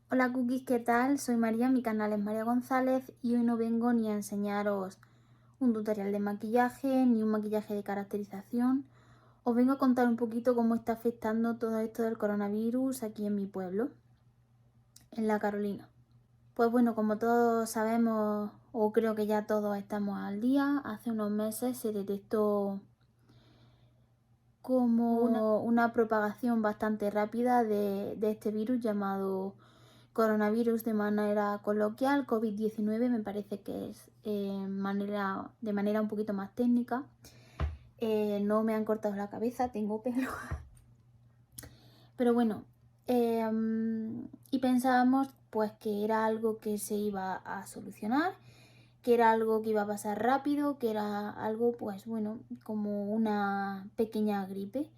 Hola cookies, ¿qué tal? Soy María, mi canal es María González y hoy no vengo ni a enseñaros un tutorial de maquillaje ni un maquillaje de caracterización. Os vengo a contar un poquito cómo está afectando todo esto del coronavirus aquí en mi pueblo, en La Carolina. Pues bueno, como todos sabemos, o creo que ya todos estamos al día, hace unos meses se detectó como una propagación bastante rápida de este virus llamado coronavirus de manera coloquial, COVID-19 me parece que es de manera un poquito más técnica. No me han cortado la cabeza, tengo pelo. Pero bueno, y pensábamos pues que era algo que se iba a solucionar, que era algo que iba a pasar rápido, que era algo pues bueno, como una pequeña gripe.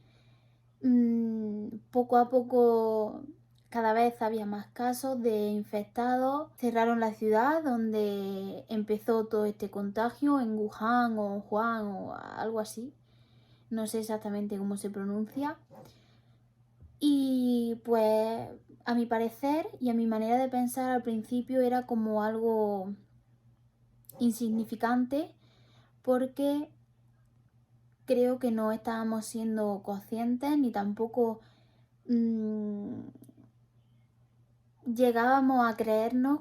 Poco a poco cada vez había más casos de infectados. Cerraron la ciudad donde empezó todo este contagio, en Wuhan o Juan o algo así. No sé exactamente cómo se pronuncia. Y pues a mi parecer y a mi manera de pensar al principio era como algo insignificante porque creo que no estábamos siendo conscientes ni tampoco llegábamos a creernos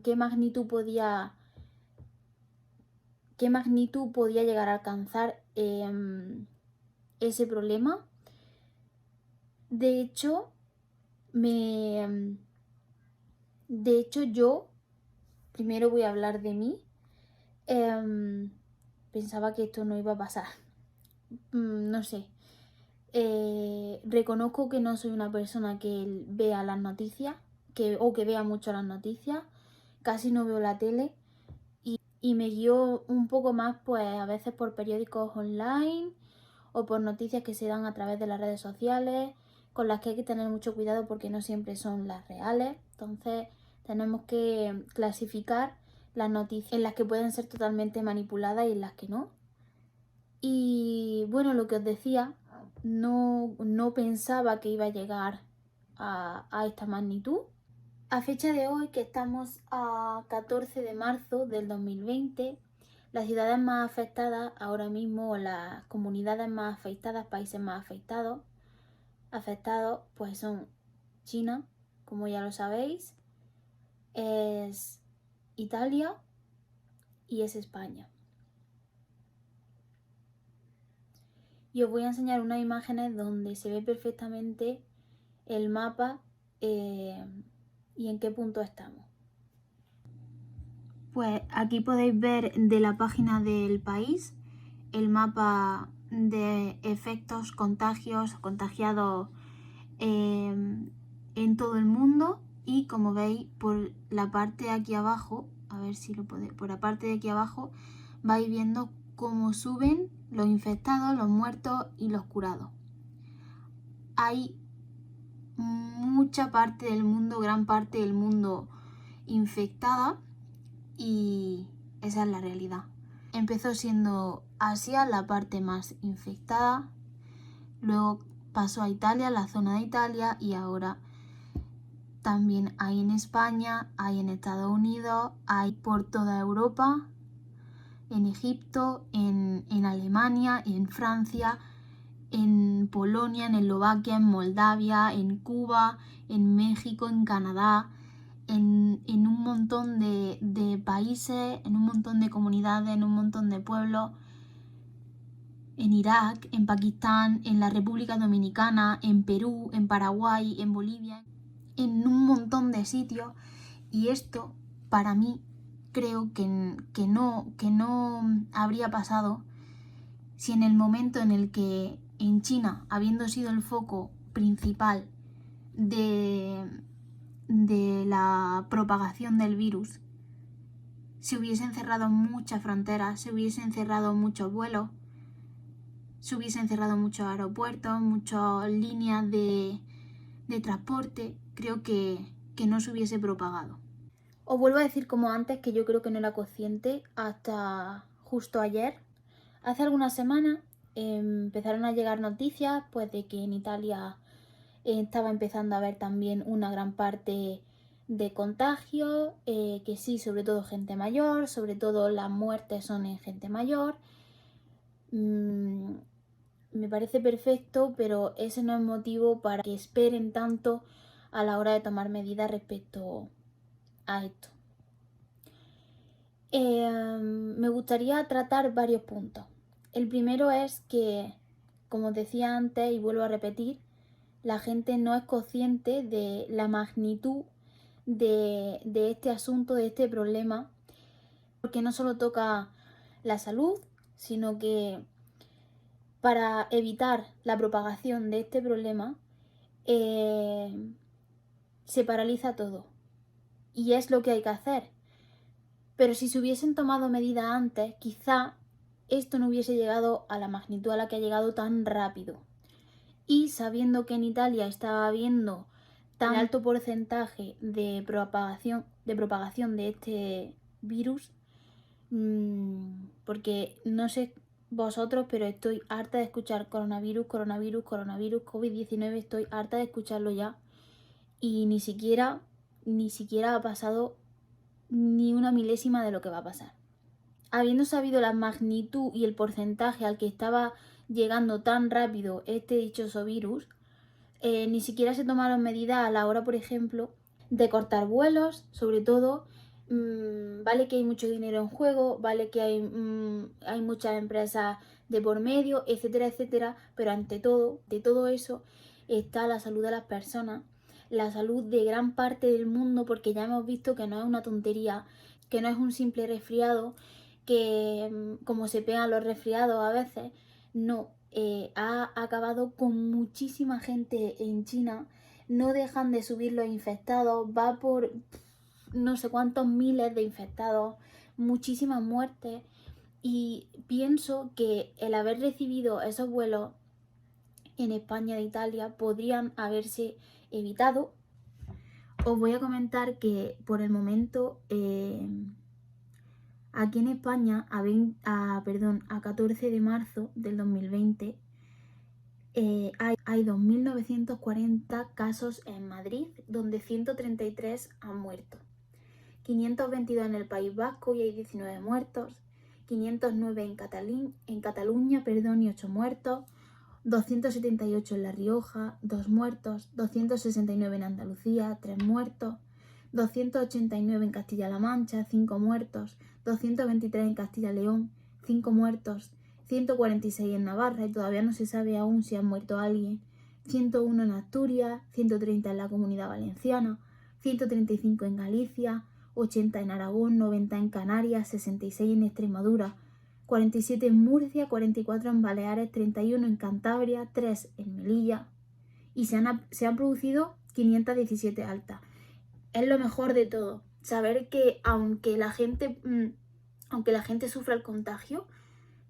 qué magnitud podía llegar a alcanzar ese problema. De hecho, me, de hecho yo, primero voy a hablar de mí, pensaba que esto no iba a pasar. No sé. Reconozco que no soy una persona que vea las noticias, o que vea mucho las noticias, casi no veo la tele. Y me guío un poco más pues a veces por periódicos online o por noticias que se dan a través de las redes sociales, con las que hay que tener mucho cuidado porque no siempre son las reales. Entonces tenemos que clasificar las noticias en las que pueden ser totalmente manipuladas y en las que no. Y bueno, lo que os decía, no pensaba que iba a llegar a esta magnitud. A fecha de hoy, que estamos a 14 de marzo del 2020, las ciudades más afectadas ahora mismo, o las comunidades más afectadas, países más afectados, pues son China, como ya lo sabéis, es Italia y es España. Y os voy a enseñar unas imágenes donde se ve perfectamente el mapa y en qué punto estamos. Pues aquí podéis ver de la página del país el mapa de efectos, contagiados en todo el mundo, y como veis por la parte de aquí abajo, a ver si lo podéis, por la parte de aquí abajo vais viendo cómo suben los infectados, los muertos y los curados. Hay mucha parte del mundo, gran parte del mundo infectada, y esa es la realidad. Empezó siendo Asia la parte más infectada, luego pasó a Italia, la zona de Italia, y ahora también hay en España, hay en Estados Unidos, hay por toda Europa, en Egipto, en Alemania, en Francia, en Polonia, en Eslovaquia, en Moldavia, en Cuba, en México, en Canadá, en un montón de países, en un montón de comunidades, en un montón de pueblos, en Irak, en Pakistán, en la República Dominicana, en Perú, en Paraguay, en Bolivia, en un montón de sitios. Y esto, para mí, creo que no habría pasado si en el momento en el que en China, habiendo sido el foco principal de la propagación del virus, se hubiesen cerrado muchas fronteras, se hubiesen cerrado muchos vuelos, se hubiesen cerrado muchos aeropuertos, muchas líneas de transporte, creo que no se hubiese propagado. Os vuelvo a decir como antes que yo creo que no era consciente hasta justo ayer. Hace algunas semanas empezaron a llegar noticias pues de que en Italia estaba empezando a haber también una gran parte de contagio, que sí, sobre todo gente mayor, sobre todo las muertes son en gente mayor. Me parece perfecto, pero ese no es motivo para que esperen tanto a la hora de tomar medidas respecto a esto. Me gustaría tratar varios puntos. El primero es que, como decía antes y vuelvo a repetir, la gente no es consciente de la magnitud de este asunto, de este problema, porque no solo toca la salud, sino que para evitar la propagación de este problema se paraliza todo. Y es lo que hay que hacer. Pero si se hubiesen tomado medidas antes, quizá esto no hubiese llegado a la magnitud a la que ha llegado tan rápido. Y sabiendo que en Italia estaba habiendo tan alto porcentaje de propagación de este virus, porque no sé vosotros, pero estoy harta de escuchar coronavirus, COVID-19, estoy harta de escucharlo ya. Y ni siquiera ha pasado ni una milésima de lo que va a pasar. Habiendo sabido la magnitud y el porcentaje al que estaba llegando tan rápido este dichoso virus, ni siquiera se tomaron medidas a la hora, por ejemplo, de cortar vuelos, sobre todo. Vale que hay mucho dinero en juego, vale que hay muchas empresas de por medio, etcétera, etcétera, pero ante todo, de todo eso, está la salud de las personas, la salud de gran parte del mundo, porque ya hemos visto que no es una tontería, que no es un simple resfriado, que como se pegan los resfriados a veces, no, ha acabado con muchísima gente en China, no dejan de subir los infectados, va por no sé cuántos miles de infectados, muchísimas muertes, y pienso que el haber recibido esos vuelos en España e Italia podrían haberse evitado. Os voy a comentar que por el momento aquí en España a 14 de marzo del 2020 hay 2.940 casos en Madrid, donde 133 han muerto. 522 en el País Vasco y hay 19 muertos. 509 en Cataluña, y 8 muertos. 278 en La Rioja, 2 muertos. 269 en Andalucía, 3 muertos. 289 en Castilla-La Mancha, 5 muertos. 223 en Castilla-León, 5 muertos. 146 en Navarra y todavía no se sabe aún si ha muerto alguien. 101 en Asturias, 130 en la Comunidad Valenciana, 135 en Galicia, 80 en Aragón, 90 en Canarias, 66 en Extremadura, 47 en Murcia, 44 en Baleares, 31 en Cantabria, 3 en Melilla y se han producido 517 altas. Es lo mejor de todo, saber que aunque la gente sufra el contagio,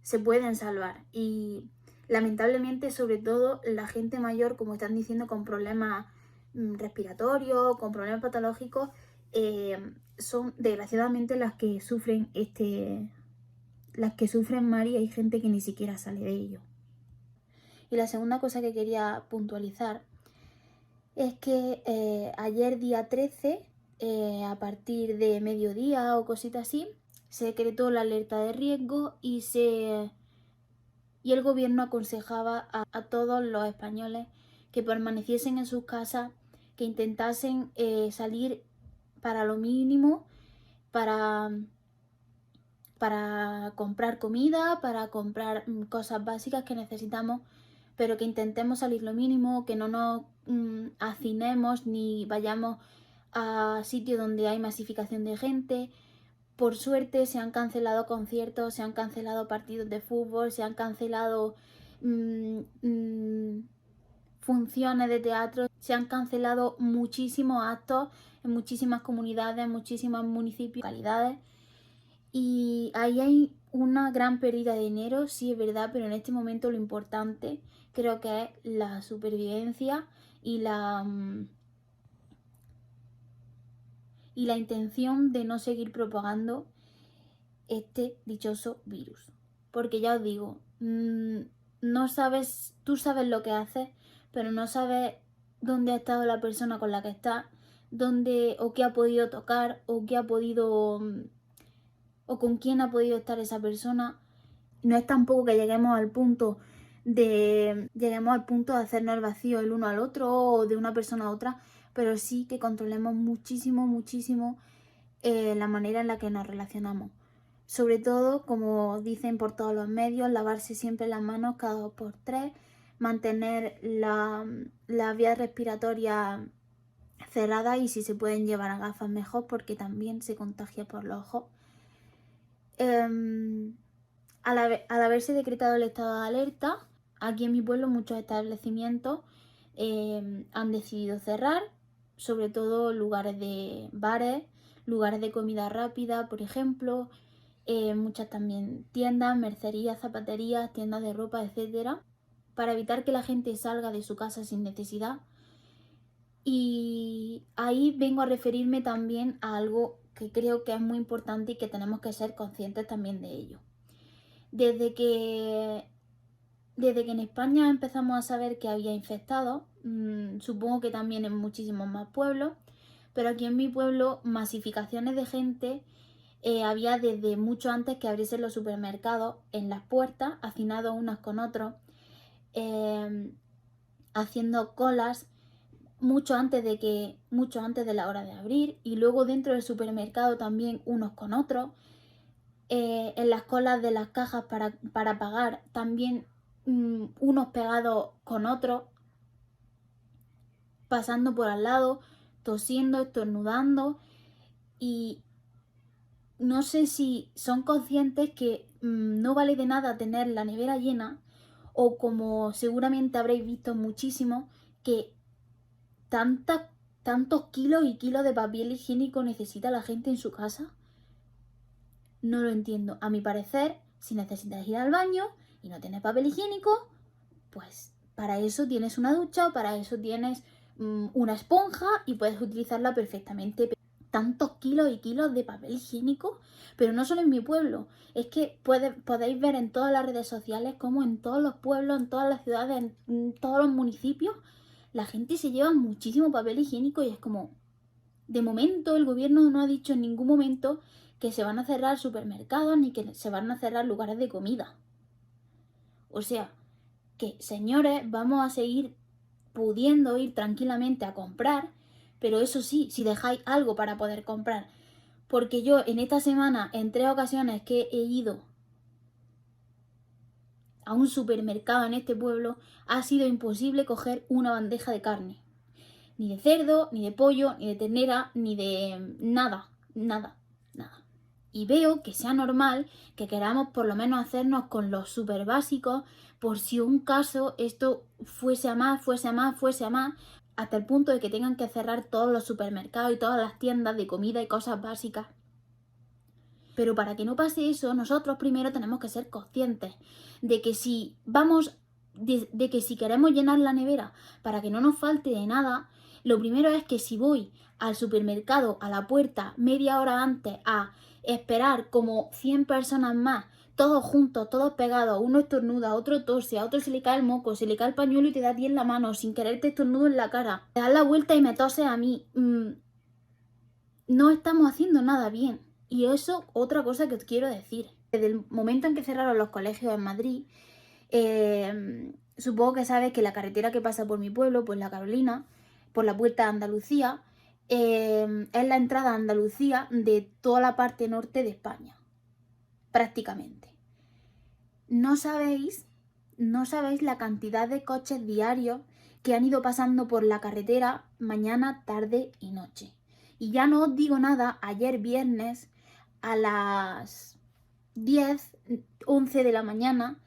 se pueden salvar. Y lamentablemente, sobre todo la gente mayor, como están diciendo, con problemas respiratorios, con problemas patológicos, son desgraciadamente las que sufren más, y hay gente que ni siquiera sale de ello. Y la segunda cosa que quería puntualizar es que ayer día 13, a partir de mediodía o cositas así, se decretó la alerta de riesgo y el gobierno aconsejaba a todos los españoles que permaneciesen en sus casas, que intentasen salir para lo mínimo, para comprar comida, para comprar cosas básicas que necesitamos, pero que intentemos salir lo mínimo, que no nos hacinemos ni vayamos a sitios donde hay masificación de gente. Por suerte se han cancelado conciertos, se han cancelado partidos de fútbol, se han cancelado funciones de teatro, se han cancelado muchísimos actos en muchísimas comunidades, en muchísimos municipios, localidades. Y ahí hay una gran pérdida de dinero, sí es verdad, pero en este momento lo importante creo que es la supervivencia y la intención de no seguir propagando este dichoso virus. Porque ya os digo, tú sabes lo que haces, pero no sabes dónde ha estado la persona con la que estás, dónde o qué ha podido tocar o qué ha podido o con quién ha podido estar esa persona. No es tampoco que lleguemos al punto de hacernos el vacío el uno al otro o de una persona a otra, pero sí que controlemos muchísimo, muchísimo la manera en la que nos relacionamos. Sobre todo, como dicen por todos los medios, lavarse siempre las manos cada 2 por 3, mantener la vía respiratoria cerrada y si se pueden llevar gafas mejor porque también se contagia por los ojos. Al haberse decretado el estado de alerta, aquí en mi pueblo muchos establecimientos han decidido cerrar, sobre todo lugares de bares, lugares de comida rápida, por ejemplo, muchas también tiendas, mercerías, zapaterías, tiendas de ropa, etcétera, para evitar que la gente salga de su casa sin necesidad. Y ahí vengo a referirme también a algo que creo que es muy importante y que tenemos que ser conscientes también de ello. Desde que en España empezamos a saber que había infectados, supongo que también en muchísimos más pueblos, pero aquí en mi pueblo masificaciones de gente había desde mucho antes que abriesen los supermercados en las puertas, hacinados unos con otros, haciendo colas mucho antes de la hora de abrir, y luego dentro del supermercado también unos con otros. En las colas de las cajas para pagar también unos pegados con otros, pasando por al lado, tosiendo, estornudando, y no sé si son conscientes que no vale de nada tener la nevera llena, o como seguramente habréis visto muchísimo, que tantos kilos y kilos de papel higiénico necesita la gente en su casa. No lo entiendo. A mi parecer, si necesitas ir al baño y no tienes papel higiénico, pues para eso tienes una ducha o para eso tienes una esponja y puedes utilizarla perfectamente. Tantos kilos y kilos de papel higiénico, pero no solo en mi pueblo, es que podéis ver en todas las redes sociales como en todos los pueblos, en todas las ciudades, en todos los municipios, la gente se lleva muchísimo papel higiénico y es como, de momento el gobierno no ha dicho en ningún momento que se van a cerrar supermercados ni que se van a cerrar lugares de comida. O sea, que señores, vamos a seguir pudiendo ir tranquilamente a comprar, pero eso sí, si dejáis algo para poder comprar. Porque yo en esta semana, en 3 ocasiones que he ido a un supermercado en este pueblo, ha sido imposible coger una bandeja de carne. Ni de cerdo, ni de pollo, ni de ternera, ni de nada, nada, nada. Y veo que sea normal que queramos por lo menos hacernos con los súper básicos por si un caso esto fuese a más, hasta el punto de que tengan que cerrar todos los supermercados y todas las tiendas de comida y cosas básicas. Pero para que no pase eso, nosotros primero tenemos que ser conscientes de que si de que si queremos llenar la nevera para que no nos falte de nada, lo primero es que si voy al supermercado a la puerta media hora antes a esperar como 100 personas más, todos juntos, todos pegados, uno estornuda, otro tose, a otro se le cae el moco, se le cae el pañuelo y te da a ti en la mano, sin querer te estornudo en la cara, te das la vuelta y me toses a mí, no estamos haciendo nada bien. Y eso, otra cosa que os quiero decir. Desde el momento en que cerraron los colegios en Madrid, supongo que sabes que la carretera que pasa por mi pueblo, pues la Carolina, por la Puerta de Andalucía, es la entrada a Andalucía de toda la parte norte de España, prácticamente. No sabéis la cantidad de coches diarios que han ido pasando por la carretera mañana, tarde y noche. Y ya no os digo nada, ayer viernes a las 10, 11 de la mañana,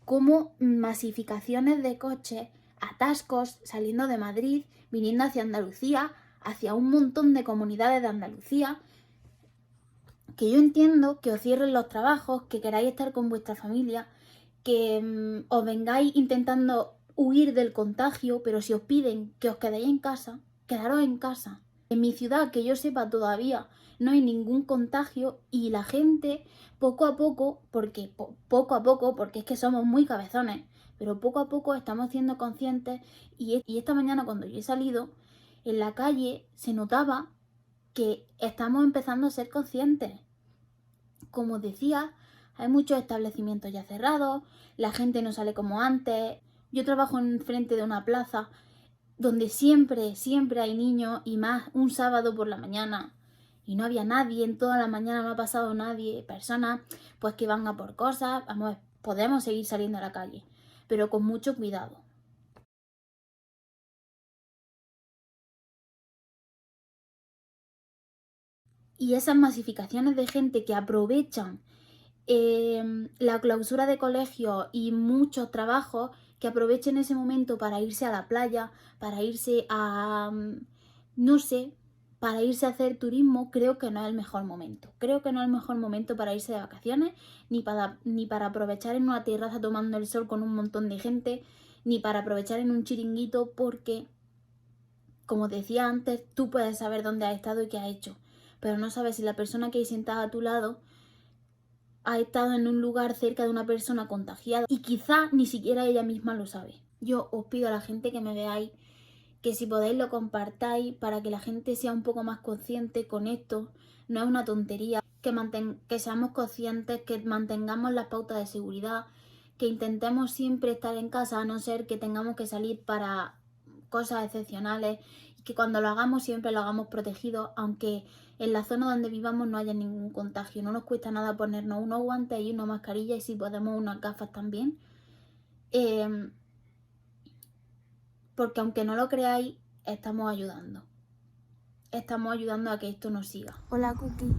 como masificaciones de coches, atascos saliendo de Madrid, viniendo hacia Andalucía, hacia un montón de comunidades de Andalucía, que yo entiendo que os cierren los trabajos, que queráis estar con vuestra familia, que os vengáis intentando huir del contagio, pero si os piden que os quedéis en casa, quedaros en casa. En mi ciudad, que yo sepa todavía, no hay ningún contagio y la gente poco a poco, porque es que somos muy cabezones, pero poco a poco estamos siendo conscientes y esta mañana cuando yo he salido, en la calle se notaba que estamos empezando a ser conscientes. Como os decía, hay muchos establecimientos ya cerrados, la gente no sale como antes. Yo trabajo enfrente de una plaza donde siempre hay niños, y más un sábado por la mañana. Y no había nadie, en toda la mañana no ha pasado nadie, personas pues que van a por cosas. Vamos, podemos seguir saliendo a la calle, pero con mucho cuidado. Y esas masificaciones de gente que aprovechan la clausura de colegios y muchos trabajos, que aprovechen ese momento para irse a la playa, para irse a, no sé, para irse a hacer turismo, creo que no es el mejor momento. Creo que no es el mejor momento para irse de vacaciones, ni para aprovechar en una terraza tomando el sol con un montón de gente, ni para aprovechar en un chiringuito, porque, como decía antes, tú puedes saber dónde has estado y qué has hecho, pero no sabes si la persona que hay sentada a tu lado ha estado en un lugar cerca de una persona contagiada y quizá ni siquiera ella misma lo sabe. Yo os pido a la gente que me veáis que si podéis lo compartáis para que la gente sea un poco más consciente con esto. No es una tontería, que seamos conscientes, que mantengamos las pautas de seguridad, que intentemos siempre estar en casa, a no ser que tengamos que salir para cosas excepcionales, y que cuando lo hagamos siempre lo hagamos protegidos, aunque en la zona donde vivamos no haya ningún contagio. No nos cuesta nada ponernos unos guantes y una mascarilla, y si podemos unas gafas también. Porque aunque no lo creáis, estamos ayudando. Estamos ayudando a que esto no siga. Hola, Cookie.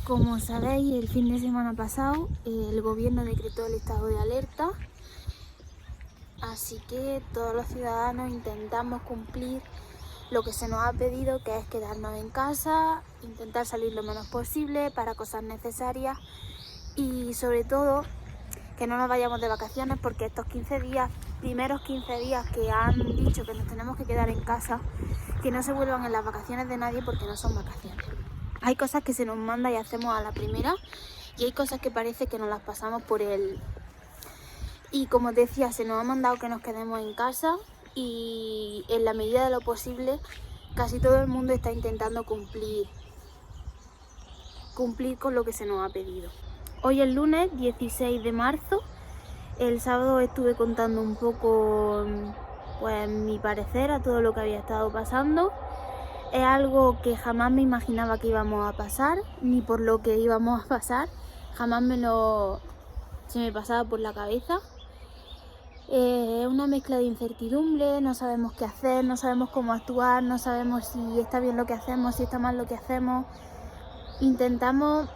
Como sabéis, el fin de semana pasado el gobierno decretó el estado de alerta. Así que todos los ciudadanos intentamos cumplir lo que se nos ha pedido, que es quedarnos en casa, intentar salir lo menos posible para cosas necesarias, y sobre todo que no nos vayamos de vacaciones, porque estos primeros 15 días que han dicho que nos tenemos que quedar en casa, que no se vuelvan en las vacaciones de nadie, porque no son vacaciones. Hay cosas que se nos manda y hacemos a la primera, y hay cosas que parece que nos las pasamos por el... Y como os decía, se nos ha mandado que nos quedemos en casa, y en la medida de lo posible casi todo el mundo está intentando cumplir con lo que se nos ha pedido. Hoy es lunes 16 de marzo. El sábado estuve contando un poco, pues, mi parecer a todo lo que había estado pasando. Es algo que jamás me imaginaba que íbamos a pasar, ni por lo que íbamos a pasar. Jamás se me pasaba por la cabeza. Es una mezcla de incertidumbre, no sabemos qué hacer, no sabemos cómo actuar, no sabemos si está bien lo que hacemos, si está mal lo que hacemos. Intentamos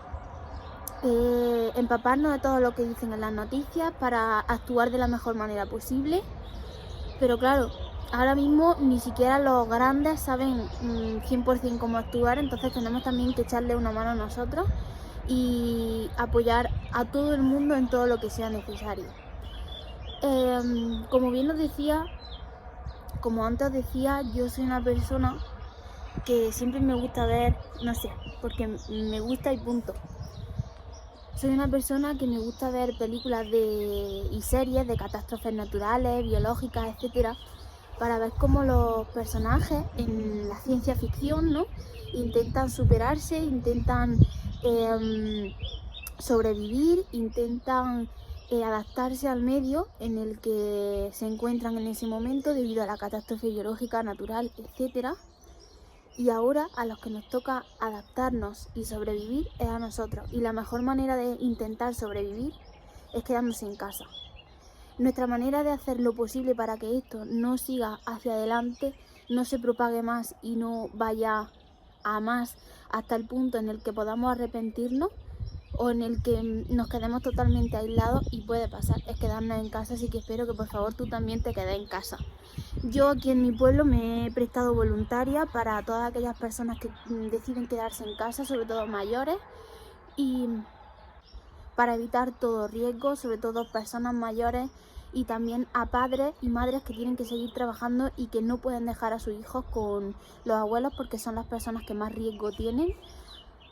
empaparnos de todo lo que dicen en las noticias para actuar de la mejor manera posible, pero claro, ahora mismo ni siquiera los grandes saben 100% cómo actuar, entonces tenemos también que echarle una mano a nosotros y apoyar a todo el mundo en todo lo que sea necesario. Como bien os decía, como antes os decía, yo soy una persona que siempre me gusta ver, no sé, porque me gusta y punto. Soy una persona que me gusta ver películas y series de catástrofes naturales, biológicas, etcétera, para ver cómo los personajes en la ciencia ficción, ¿no?, intentan superarse, intentan sobrevivir, intentan adaptarse al medio en el que se encuentran en ese momento debido a la catástrofe biológica, natural, etcétera. Y ahora a los que nos toca adaptarnos y sobrevivir es a nosotros. Y la mejor manera de intentar sobrevivir es quedándose en casa. Nuestra manera de hacer lo posible para que esto no siga hacia adelante, no se propague más y no vaya a más hasta el punto en el que podamos arrepentirnos o en el que nos quedemos totalmente aislados, y puede pasar, es quedarnos en casa. Así que espero que por favor tú también te quedes en casa. Yo aquí en mi pueblo me he prestado voluntaria para todas aquellas personas que deciden quedarse en casa, sobre todo mayores, y para evitar todo riesgo, sobre todo personas mayores, y también a padres y madres que tienen que seguir trabajando y que no pueden dejar a sus hijos con los abuelos porque son las personas que más riesgo tienen.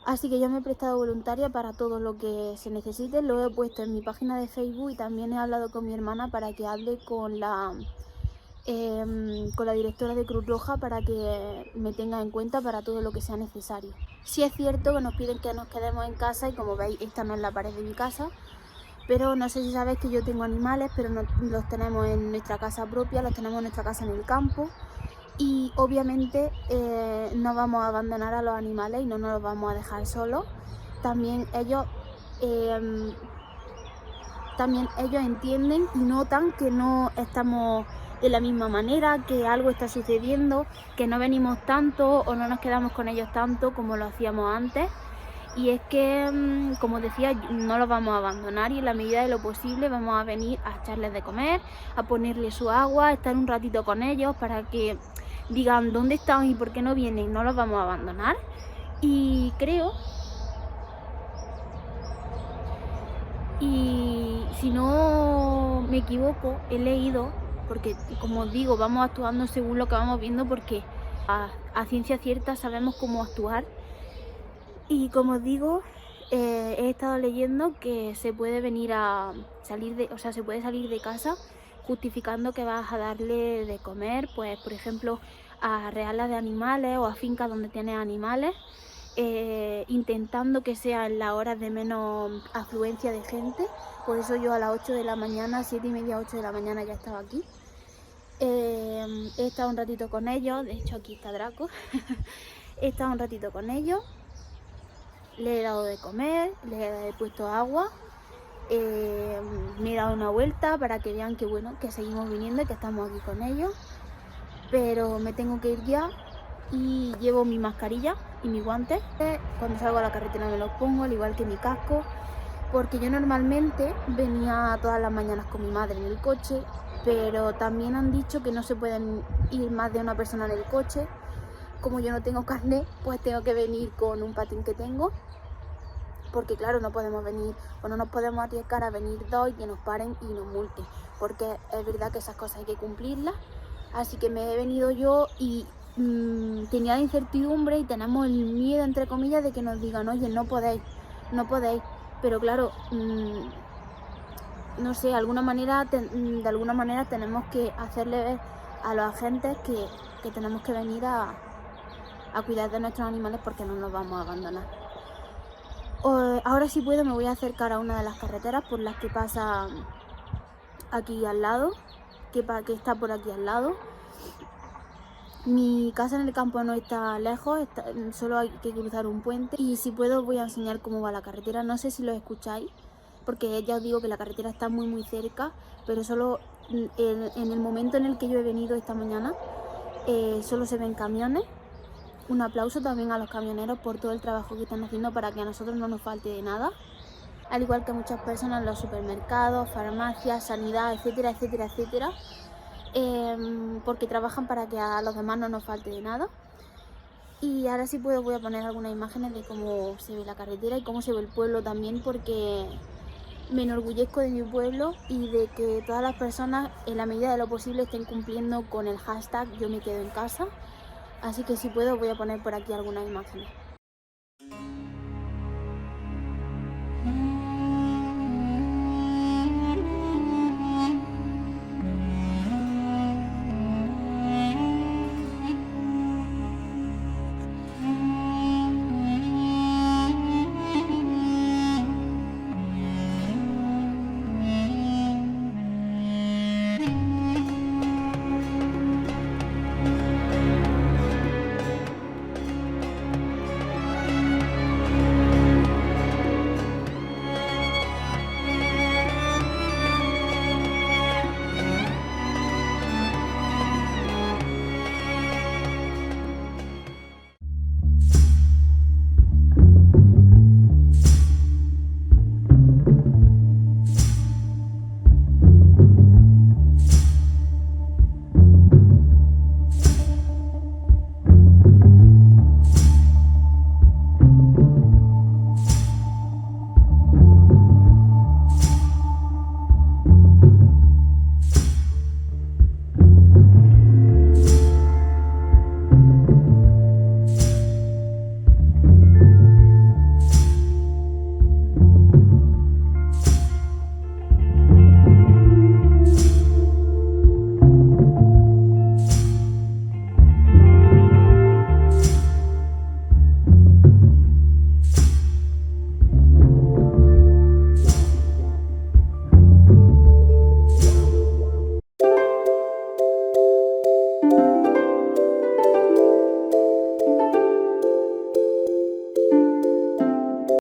Así que yo me he prestado voluntaria para todo lo que se necesite. Lo he puesto en mi página de Facebook y también he hablado con mi hermana para que hable con la con la directora de Cruz Roja para que me tenga en cuenta para todo lo que sea necesario. Sí es cierto que nos piden que nos quedemos en casa y como veis esta no es la pared de mi casa, pero no sé si sabéis que yo tengo animales, pero no los tenemos en nuestra casa propia, los tenemos en nuestra casa en el campo y obviamente no vamos a abandonar a los animales y no nos los vamos a dejar solos. También ellos entienden y notan que no estamos de la misma manera, que algo está sucediendo, que no venimos tanto o no nos quedamos con ellos tanto como lo hacíamos antes. Y es que, como decía, no los vamos a abandonar y en la medida de lo posible vamos a venir a echarles de comer, a ponerles su agua, a estar un ratito con ellos para que digan dónde están y por qué no vienen. No los vamos a abandonar. Y creo, y si no me equivoco, he leído, porque como os digo, vamos actuando según lo que vamos viendo porque a ciencia cierta sabemos cómo actuar. Y como os digo, he estado leyendo que se puede venir a salir de, se puede salir de casa justificando que vas a darle de comer, pues por ejemplo a reales de animales o a fincas donde tienes animales, intentando que sea en las horas de menos afluencia de gente. Por eso yo a las 8 de la mañana, 7 y media, 8 de la mañana ya estaba aquí. He estado un ratito con ellos, de hecho aquí está Draco. He estado un ratito con ellos. Le he dado de comer, le he puesto agua, me he dado una vuelta para que vean que bueno, que seguimos viniendo y que estamos aquí con ellos. Pero me tengo que ir ya y llevo mi mascarilla y mis guantes. Cuando salgo a la carretera me los pongo, al igual que mi casco, porque yo normalmente venía todas las mañanas con mi madre en el coche, pero también han dicho que no se pueden ir más de una persona en el coche. Como yo no tengo carnet, pues tengo que venir con un patín que tengo, porque claro, no podemos venir o no nos podemos arriesgar a venir dos y que nos paren y nos multen, porque es verdad que esas cosas hay que cumplirlas. Así que me he venido yo y tenía la incertidumbre y tenemos el miedo, entre comillas, de que nos digan, oye, no podéis, pero claro, no sé, de alguna manera tenemos que hacerle ver a los agentes que tenemos que venir a cuidar de nuestros animales porque no nos vamos a abandonar. Ahora si puedo me voy a acercar a una de las carreteras por las que pasa aquí al lado, que está por aquí al lado. Mi casa en el campo no está lejos, solo hay que cruzar un puente. Y si puedo os voy a enseñar cómo va la carretera. No sé si lo escucháis, porque ya os digo que la carretera está muy cerca, pero solo en el momento en el que yo he venido esta mañana solo se ven camiones. Un aplauso también a los camioneros por todo el trabajo que están haciendo para que a nosotros no nos falte de nada. Al igual que muchas personas en los supermercados, farmacias, sanidad, etcétera, etcétera, etcétera. Porque trabajan para que a los demás no nos falte de nada. Y ahora sí puedo, voy a poner algunas imágenes de cómo se ve la carretera y cómo se ve el pueblo también, porque me enorgullezco de mi pueblo y de que todas las personas en la medida de lo posible estén cumpliendo con el hashtag yo me quedo en casa. Así que si puedo voy a poner por aquí algunas imágenes.